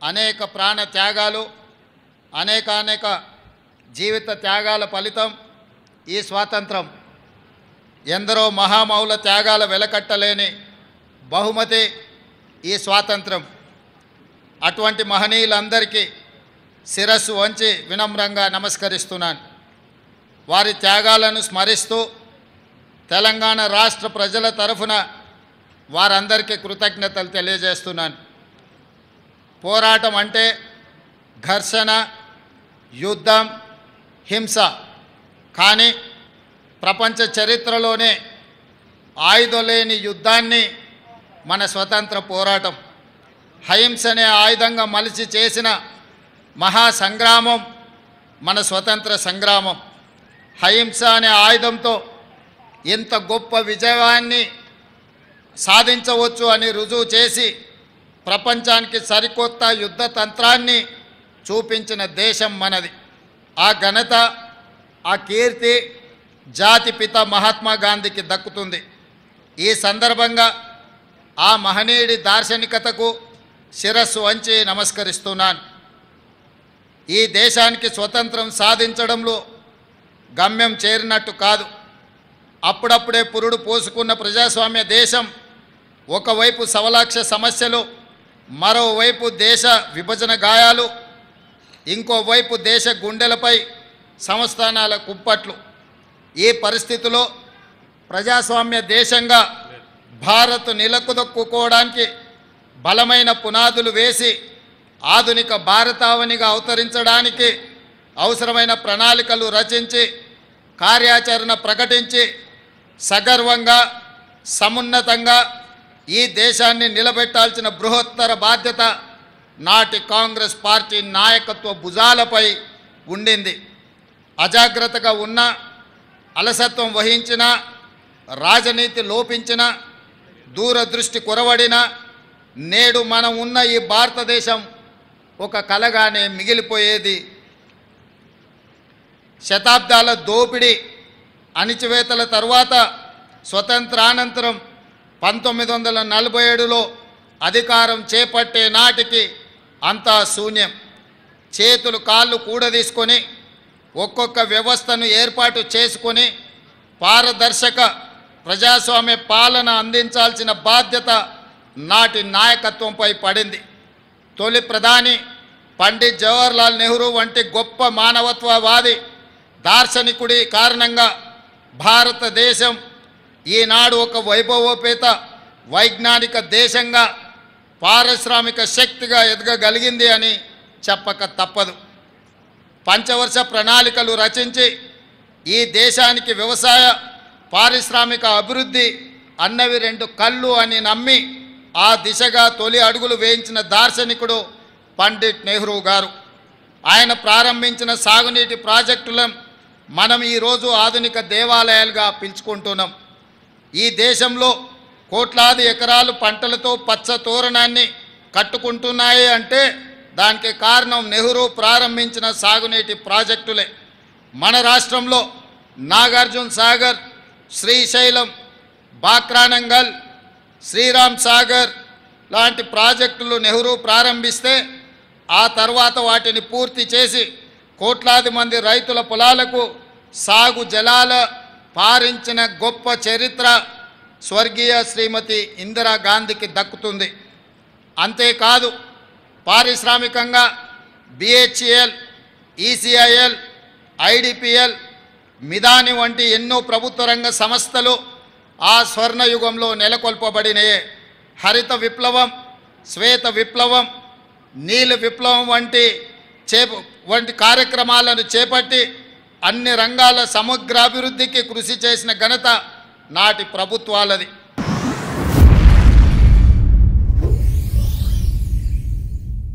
అనేక ప్రాణ త్యాగాలు, అనేక జీవిత త్యాగాల ఫలితం ఈ స్వాతంత్రం. ఎందరో మహామౌల త్యాగాల వెలకట్టలేని బహుమతి ఈ స్వాతంత్రం. అటువంటి మహనీయులందరికీ శిరస్సు వంచి వినమ్రంగా నమస్కరిస్తున్నాను. వారి త్యాగాలను స్మరిస్తూ తెలంగాణ రాష్ట్ర ప్రజల తరఫున వారందరికీ కృతజ్ఞతలు తెలియజేస్తున్నాను. పోరాటం అంటే ఘర్షణ, యుద్ధం, హింస. కానీ ప్రపంచ చరిత్రలోనే ఆయుధం లేని యుద్ధాన్ని మన స్వతంత్ర పోరాటం, అహింసనే ఆయుధంగా మలిచి చేసిన మహాసంగ్రామం మన స్వతంత్ర సంగ్రామం. అహింస అనే ఆయుధంతో ఇంత గొప్ప విజయాన్ని సాధించవచ్చు అని రుజువు చేసి ప్రపంచానికి సరికొత్త యుద్ధ తంత్రాన్ని చూపించిన దేశం మనది. ఆ ఘనత, ఆ కీర్తి జాతిపిత మహాత్మా గాంధీకి దక్కుతుంది. ఈ సందర్భంగా ఆ మహనీయుడి దార్శనికతకు శిరస్సు వంచి నమస్కరిస్తున్నాను. ఈ దేశానికి స్వతంత్రం సాధించడంలో గమ్యం చేరినట్టు కాదు. అప్పుడప్పుడే పురుడు పోసుకున్న ప్రజాస్వామ్య దేశం ఒకవైపు సవలాక్ష సమస్యలు, మరోవైపు దేశ విభజన గాయాలు, ఇంకోవైపు దేశ గుండెలపై సంస్థానాల కుప్పట్లు. ఈ పరిస్థితిలో ప్రజాస్వామ్య దేశంగా భారత్ నిలకుదొక్కుకోవడానికి బలమైన పునాదులు వేసి ఆధునిక భారతావనిగా అవతరించడానికి అవసరమైన ప్రణాళికలు రచించి కార్యాచరణ ప్రకటించి సగర్వంగా సమున్నతంగా ఈ దేశాన్ని నిలబెట్టాల్సిన బృహత్తర బాధ్యత నాటి కాంగ్రెస్ పార్టీ నాయకత్వ భుజాలపై ఉండింది. అజాగ్రత్తగా ఉన్న, అలసత్వం వహించిన, రాజనీతి లోపించిన, దూరదృష్టి కొరవడిన నేడు మనం ఉన్న ఈ భారతదేశం ఒక కలగానే మిగిలిపోయేది. శతాబ్దాల దోపిడీ, అణిచివేతల తరువాత స్వతంత్రానంతరం 1947లో అధికారం చేపట్టే నాటికి అంతా శూన్యం. చేతులు కాళ్ళు కూడదీసుకొని ఒక్కొక్క వ్యవస్థను ఏర్పాటు చేసుకొని పారదర్శక ప్రజాస్వామ్య పాలన అందించాల్సిన బాధ్యత నాటి నాయకత్వంపై పడింది. తొలి ప్రధాని పండిట్ జవహర్లాల్ నెహ్రూ వంటి గొప్ప మానవత్వవాది దార్శనికుడి కారణంగా భారతదేశం ఈనాడు ఒక వైభవోపేత వైజ్ఞానిక దేశంగా, పారిశ్రామిక శక్తిగా ఎదగగలిగింది అని చెప్పక తప్పదు. పంచవర్ష ప్రణాళికలు రచించి ఈ దేశానికి వ్యవసాయ, పారిశ్రామిక అభివృద్ధి అన్నవి రెండు కళ్ళు అని నమ్మి ఆ దిశగా తొలి అడుగులు వేయించిన దార్శనికుడు పండిట్ నెహ్రూ గారు. ఆయన ప్రారంభించిన సాగునీటి ప్రాజెక్టులను మనం ఈరోజు ఆధునిక దేవాలయాలుగా పిలుచుకుంటున్నాం. ఈ దేశంలో కోట్లాది ఎకరాలు పంటలతో పచ్చ తోరణాన్ని కట్టుకుంటున్నాయి అంటే దానికి కారణం నెహ్రూ ప్రారంభించిన సాగునీటి ప్రాజెక్టులే. మన రాష్ట్రంలో నాగార్జున సాగర్, శ్రీశైలం, బాక్రానంగల్, శ్రీరామ్ సాగర్ లాంటి ప్రాజెక్టులు నెహ్రూ ప్రారంభిస్తే ఆ తర్వాత వాటిని పూర్తి చేసి కోట్లాది మంది రైతుల పొలాలకు సాగు జలాల పారించిన గొప్ప చరిత్ర స్వర్గీయ శ్రీమతి ఇందిరాగాంధీకి దక్కుతుంది. అంతేకాదు పారిశ్రామికంగా BHEL, ECIL, IDPL, మిదాని వంటి ఎన్నో ప్రభుత్వ రంగ సంస్థలు ఆ స్వర్ణయుగంలో నెలకొల్పబడినాయే. హరిత విప్లవం, శ్వేత విప్లవం, నీల విప్లవం వంటి కార్యక్రమాలను చేపట్టి అన్ని రంగాల సమగ్రాభివృద్ధికి కృషి చేసిన ఘనత నాటి ప్రభుత్వాలది.